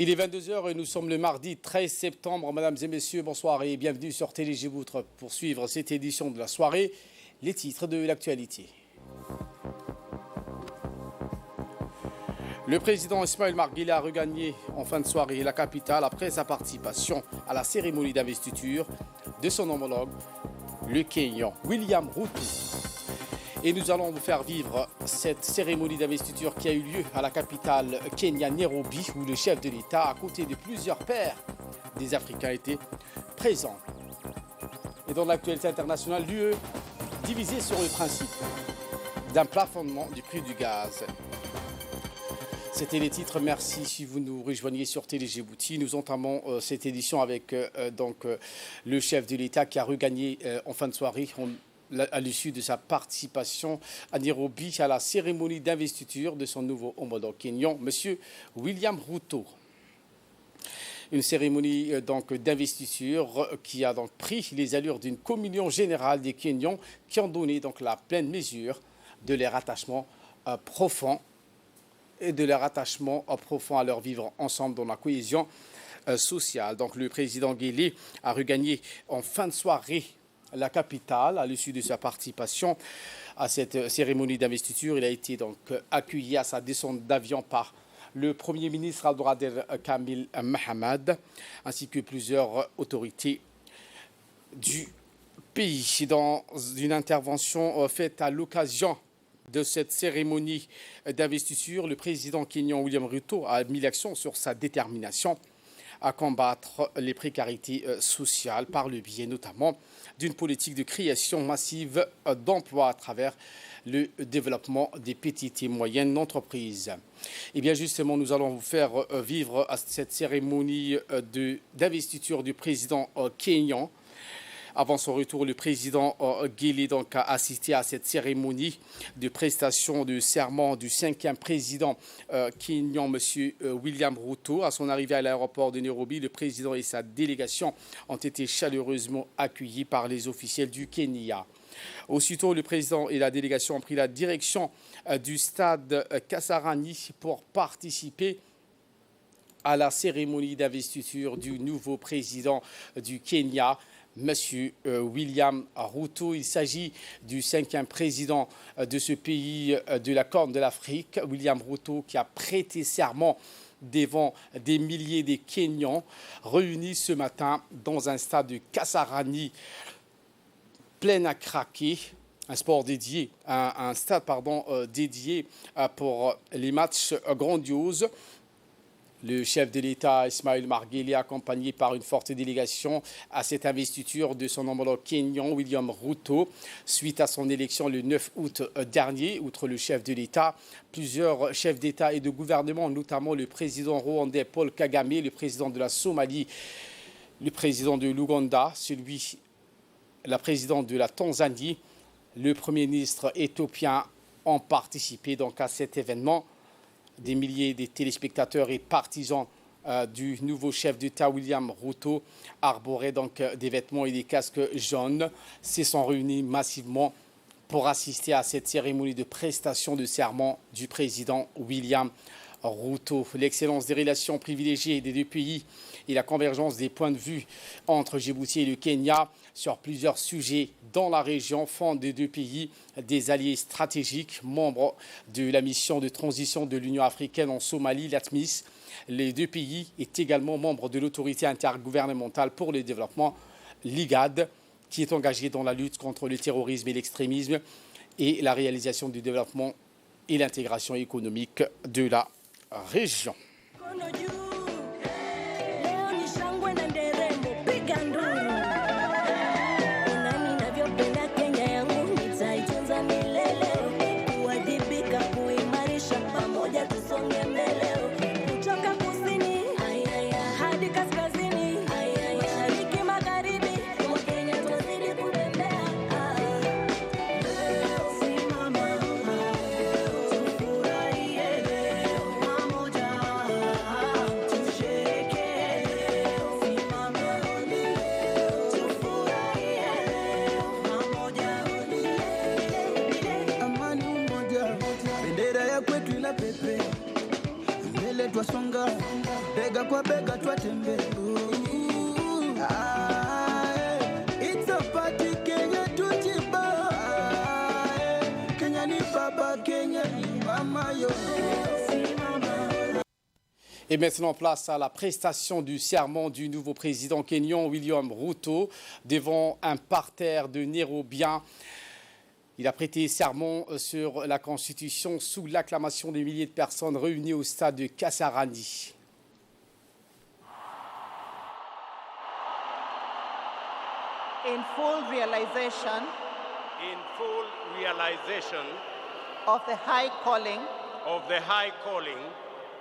Il est 22 h et nous sommes le mardi 13 septembre. Mesdames et messieurs, bonsoir et bienvenue sur Télé-Djibouti pour suivre cette édition de la soirée. Les titres de l'actualité. Le président Ismaël Omar Guelleh a regagné en fin de soirée la capitale après sa participation à la cérémonie d'investiture de son homologue, le Kenyan William Ruto. Et nous allons vous faire vivre cette cérémonie d'investiture qui a eu lieu à la capitale kenyane Nairobi, où le chef de l'État, à côté de plusieurs pairs des Africains, était présent. Et dans l'actualité internationale, l'UE divisée sur le principe d'un plafonnement du prix du gaz. C'était les titres. Merci si vous nous rejoignez sur Télé-Djibouti. Nous entamons cette édition avec le chef de l'État qui a regagné en fin de soirée à l'issue de sa participation à Nairobi à la cérémonie d'investiture de son nouveau homologue kenyan, M. William Ruto. Une cérémonie d'investiture qui a donc pris les allures d'une communion générale des Kenyans qui ont donné donc la pleine mesure de leur attachement profond à leur vivre ensemble dans la cohésion sociale. Donc le président Guelleh a regagné en fin de soirée la capitale à l'issue de sa participation à cette cérémonie d'investiture. Il a été donc accueilli à sa descente d'avion par le Premier ministre Abdulkader Kamil Mohamed ainsi que plusieurs autorités du pays. Dans une intervention faite à l'occasion de cette cérémonie d'investiture, le président kenyan William Ruto a mis l'accent sur sa détermination à combattre les précarités sociales par le biais notamment d'une politique de création massive d'emplois à travers le développement des petites et moyennes entreprises. Et bien justement, nous allons vous faire vivre à cette cérémonie d'investiture du président kenyan. Avant son retour, le président Guelleh a assisté à cette cérémonie de prestation de serment du 5e président kenyan, M. William Ruto. À son arrivée à l'aéroport de Nairobi, le président et sa délégation ont été chaleureusement accueillis par les officiels du Kenya. Aussitôt, le président et la délégation ont pris la direction du stade Kasarani pour participer à la cérémonie d'investiture du nouveau président du Kenya, M. William Ruto. Il s'agit du 5e président de ce pays de la Corne de l'Afrique, William Ruto, qui a prêté serment devant des milliers de Kenyans réunis ce matin dans un stade de Kasarani plein à craquer. Un stade dédié pour les matchs grandioses. Le chef de l'État, Ismaël Omar Guelleh, accompagné par une forte délégation à cette investiture de son homologue kenyan, William Ruto, suite à son élection le 9 août dernier. Outre le chef de l'État, plusieurs chefs d'État et de gouvernement, notamment le président rwandais Paul Kagame, le président de la Somalie, le président de l'Ouganda, la présidente de la Tanzanie, le premier ministre éthiopien ont participé donc à cet événement. Des milliers de téléspectateurs et partisans du nouveau chef d'État William Ruto arboraient donc des vêtements et des casques jaunes, se sont réunis massivement pour assister à cette cérémonie de prestation de serment du président William Ruto. L'excellence des relations privilégiées des deux pays et la convergence des points de vue entre Djibouti et le Kenya sur plusieurs sujets dans la région font des deux pays des alliés stratégiques, membres de la mission de transition de l'Union africaine en Somalie, l'ATMIS. Les deux pays est également membre de l'autorité intergouvernementale pour le développement, l'IGAD, qui est engagée dans la lutte contre le terrorisme et l'extrémisme et la réalisation du développement et l'intégration économique de la région. bega kwa bega twatembea. It's a party, Kenya tujiba. Kenya ni baba, Kenya ni mama yo. Et maintenant, place à la prestation du serment du nouveau président kényan William Ruto devant un parterre de Nairobiens. Il a prêté serment sur la Constitution sous l'acclamation des milliers de personnes réunies au stade de Kasarani. In full realization of the high calling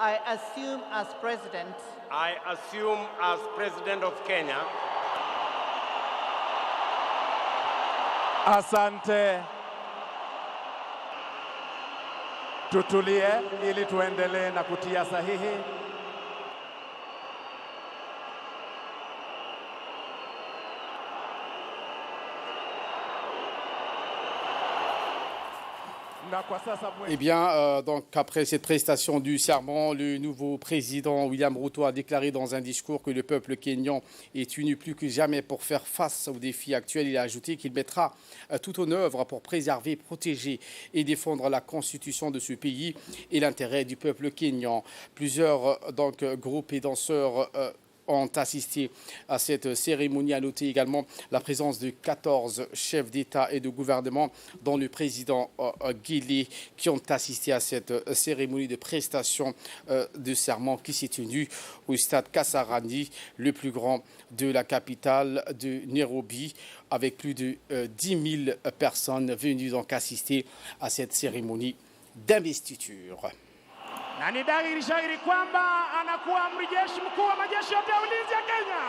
I assume as President of Kenya. Asante. Tutulie ili tuendelee na kutia sahihi. Eh bien, donc après cette prestation du serment, le nouveau président William Ruto a déclaré dans un discours que le peuple kényan est uni plus que jamais pour faire face aux défis actuels. Il a ajouté qu'il mettra tout en œuvre pour préserver, protéger et défendre la constitution de ce pays et l'intérêt du peuple kényan. Plusieurs groupes et danseurs ont assisté à cette cérémonie. À noter également la présence de 14 chefs d'État et de gouvernement, dont le président Guilé, qui ont assisté à cette cérémonie de prestation de serment qui s'est tenue au stade Kasarani, le plus grand de la capitale de Nairobi, avec plus de 10 000 personnes venues donc assister à cette cérémonie d'investiture. Na ni dhahiri shahiri kwamba anakuwa amiri jeshi mkuu wa majeshi yote ya ulinzi ya Kenya.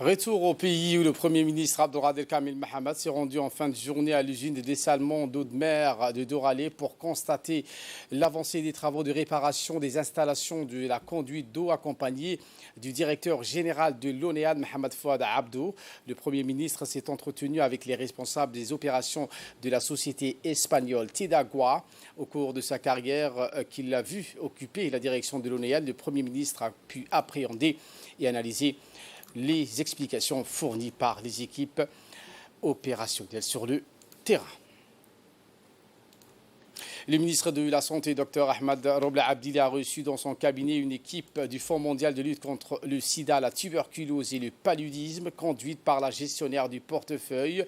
Retour au pays où le Premier ministre Abdelkader Kamil Mohamed s'est rendu en fin de journée à l'usine de dessalement d'eau de mer de Doralé pour constater l'avancée des travaux de réparation des installations de la conduite d'eau, accompagné du directeur général de l'ONEAD, Mohamed Fouad Abdou. Le Premier ministre s'est entretenu avec les responsables des opérations de la société espagnole Tidagua. Au cours de sa carrière qu'il a vu occuper la direction de l'ONEAD, le Premier ministre a pu appréhender et analyser les explications fournies par les équipes opérationnelles sur le terrain. Le ministre de la Santé, Dr Ahmed Roble Abdili, a reçu dans son cabinet une équipe du Fonds mondial de lutte contre le sida, la tuberculose et le paludisme, conduite par la gestionnaire du portefeuille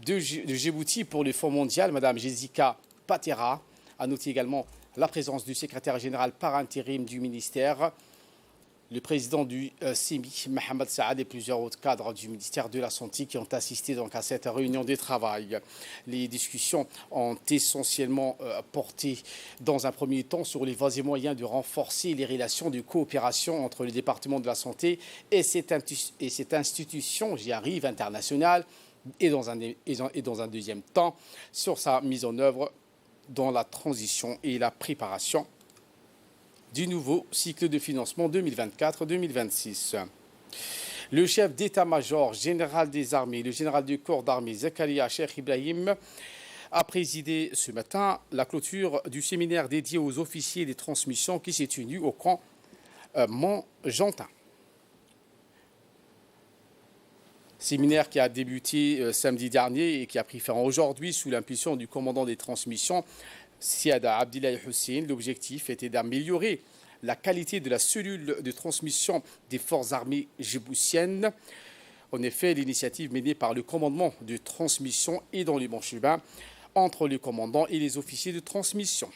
de Djibouti pour le Fonds mondial, Mme Jessica Patera. A noté également la présence du secrétaire général par intérim du ministère Le président du CIMI, Mohamed Saad, et plusieurs autres cadres du ministère de la Santé qui ont assisté donc à cette réunion de travail. Les discussions ont essentiellement porté dans un premier temps sur les voies et moyens de renforcer les relations de coopération entre le département de la Santé et cette institution, j'y arrive, internationale, et dans un deuxième temps sur sa mise en œuvre dans la transition et la préparation du nouveau cycle de financement 2024-2026. Le chef d'état-major général des armées, le général du corps d'armée Zakaria Cheikh Ibrahim, a présidé ce matin la clôture du séminaire dédié aux officiers des transmissions qui s'est tenu au camp Mont-Gentin. Séminaire qui a débuté samedi dernier et qui a pris fin aujourd'hui sous l'impulsion du commandant des transmissions, Siada Abdillahi Hussein. L'objectif était d'améliorer la qualité de la cellule de transmission des forces armées djiboutiennes. En effet, l'initiative menée par le commandement de transmission est dans les manches-bains entre le commandant et les officiers de transmission.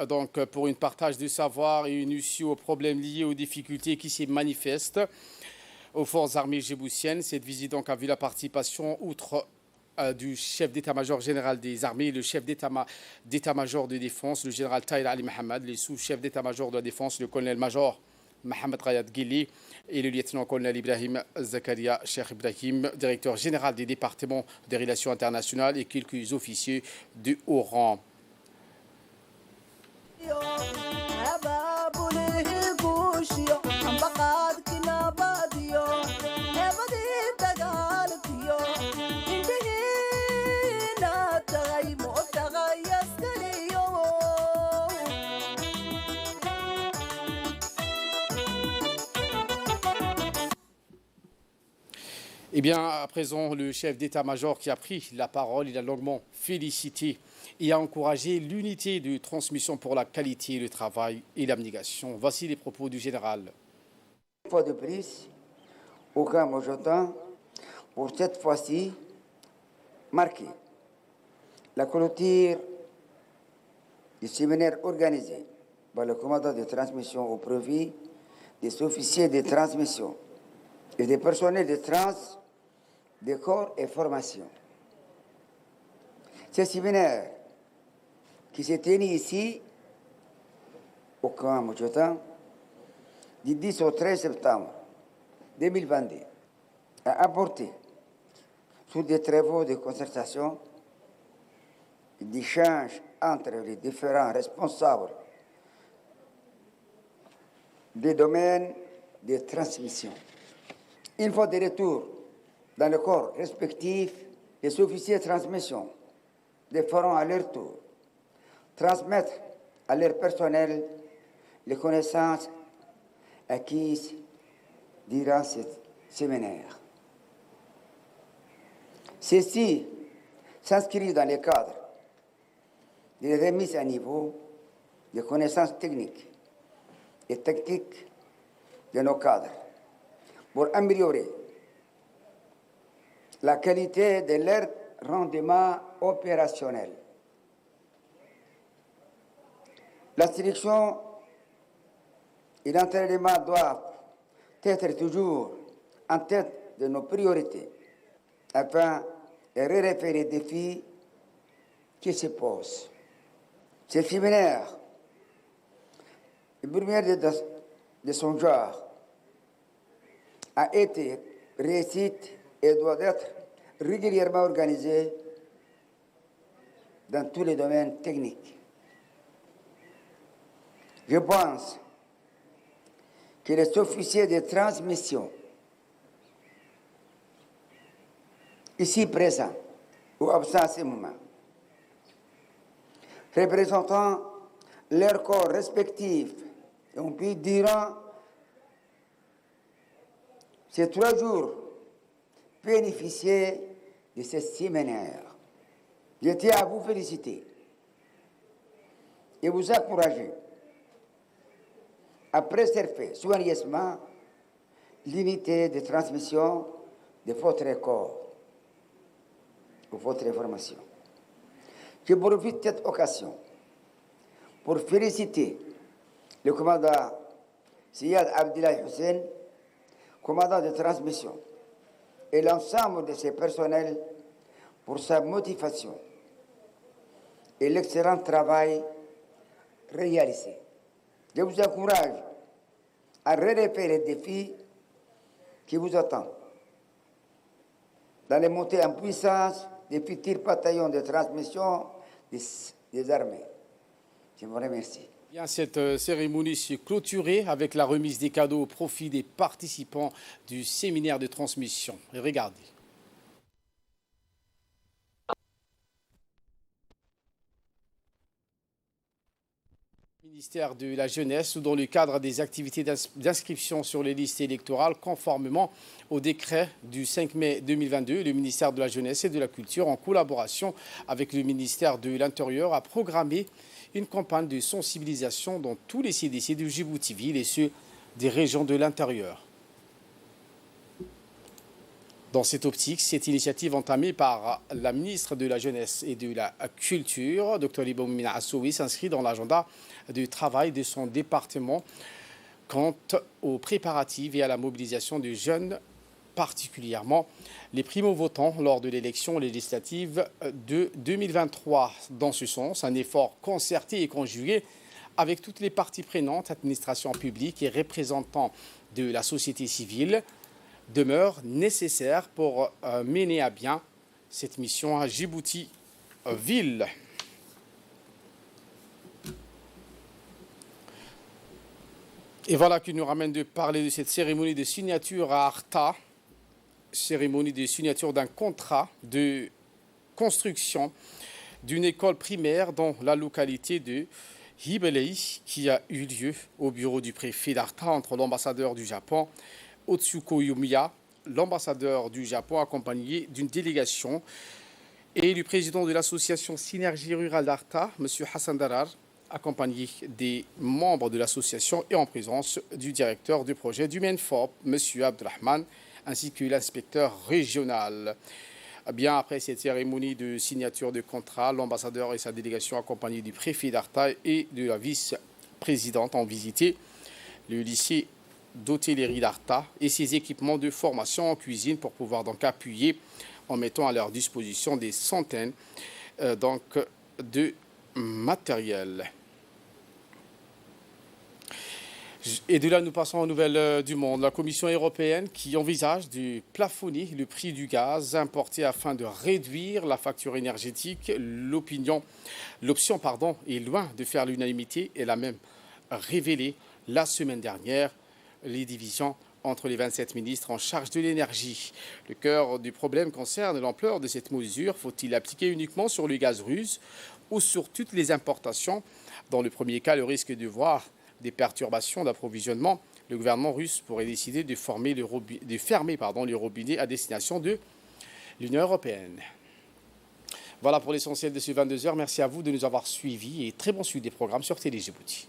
Donc, pour un partage de savoir et une issue aux problèmes liés aux difficultés qui s'y manifestent aux forces armées djiboutiennes. Cette visite donc a vu la participation, outre du chef d'état-major général des armées, le chef d'état-major de défense, le général Tahir Ali Mohamed, les sous-chefs d'état-major de la défense, le colonel-major Mohamed Rayad Ghili et le lieutenant-colonel Ibrahim Zakaria Cheikh Ibrahim, directeur général des départements des relations internationales, et quelques officiers de haut rang. Eh bien, à présent, le chef d'état-major qui a pris la parole, il a longuement félicité et a encouragé l'unité de transmission pour la qualité, le travail et l'abnégation. Voici les propos du général. Une fois de plus, au camp Mont-Gentin, pour cette fois-ci, marquer la clôture du séminaire organisé par le commandant de transmission au profit des officiers de transmission et des personnels de des corps et formations. Ce séminaire qui s'est tenu ici, au camp Mont-Gentin, du 10 au 13 septembre 2022, a apporté, sous des travaux de concertation et d'échange entre les différents responsables des domaines de transmission. Une fois de retour dans le corps respectif, les officiers de transmission devront à leur tour transmettre à leur personnel les connaissances acquises durant ce séminaire. Ceci s'inscrit dans le cadre de la remise à niveau des connaissances techniques et tactiques de nos cadres pour améliorer la qualité de leur rendement opérationnel. L'instruction et l'entraînement doivent être toujours en tête de nos priorités afin de relever les défis qui se posent. Ce séminaire, le premier de son genre, a été réussite et doit être régulièrement organisé dans tous les domaines techniques. Je pense que les officiers de transmission ici présents ou absents à ce moment, représentant leurs corps respectifs, et on peut durant ces 3 jours bénéficier de ce séminaire. Je tiens à vous féliciter et vous encourager à préserver soigneusement l'unité de transmission de votre corps ou votre information. Je profite de cette occasion pour féliciter le commandant Siyad Abdullah Hussein, commandant de transmission, et l'ensemble de ses personnels pour sa motivation et l'excellent travail réalisé. Je vous encourage à relever les défis qui vous attendent dans les montées en puissance des futurs bataillons de transmission des armées. Je vous remercie. Bien, cette cérémonie s'est clôturée avec la remise des cadeaux au profit des participants du séminaire de transmission. Et regardez. Ministère de la Jeunesse ou dans le cadre des activités d'inscription sur les listes électorales conformément au décret du 5 mai 2022, le ministère de la Jeunesse et de la Culture, en collaboration avec le ministère de l'Intérieur, a programmé une campagne de sensibilisation dans tous les CDC de Djibouti-Ville et ceux des régions de l'intérieur. Dans cette optique, cette initiative entamée par la ministre de la Jeunesse et de la Culture, Dr Iboumina Assoui, s'inscrit dans l'agenda de travail de son département quant aux préparatifs et à la mobilisation des jeunes, particulièrement les primo-votants lors de l'élection législative de 2023. Dans ce sens, un effort concerté et conjugué avec toutes les parties prenantes, administration publique et représentants de la société civile, demeure nécessaire pour mener à bien cette mission à Djibouti-Ville. Et voilà qui nous ramène de parler de cette cérémonie de signature à Arta, cérémonie de signature d'un contrat de construction d'une école primaire dans la localité de Hibelei qui a eu lieu au bureau du préfet d'Arta entre l'ambassadeur du Japon, Otsuko Yomiya, l'ambassadeur du Japon accompagné d'une délégation, et le président de l'association Synergie Rurale d'Arta, M. Hassan Darar, accompagné des membres de l'association et en présence du directeur du projet du MENFOP, M. Abdelrahman, ainsi que l'inspecteur régional. Bien après cette cérémonie de signature de contrat, l'ambassadeur et sa délégation accompagnés du préfet d'Arta et de la vice-présidente ont visité le lycée d'hôtellerie d'Arta et ses équipements de formation en cuisine pour pouvoir donc appuyer en mettant à leur disposition des centaines de matériel. Et de là, nous passons aux nouvelles du monde. La Commission européenne qui envisage de plafonner le prix du gaz importé afin de réduire la facture énergétique. L'option est loin de faire l'unanimité. Elle a même révélé la semaine dernière les divisions entre les 27 ministres en charge de l'énergie. Le cœur du problème concerne l'ampleur de cette mesure. Faut-il l'appliquer uniquement sur le gaz russe ou sur toutes les importations? Dans le premier cas, le risque de voir des perturbations d'approvisionnement. Le gouvernement russe pourrait décider de fermer le robinet à destination de l'Union européenne. Voilà pour l'essentiel de ce 22h. Merci à vous de nous avoir suivis et très bon suivi des programmes sur Télé Djibouti.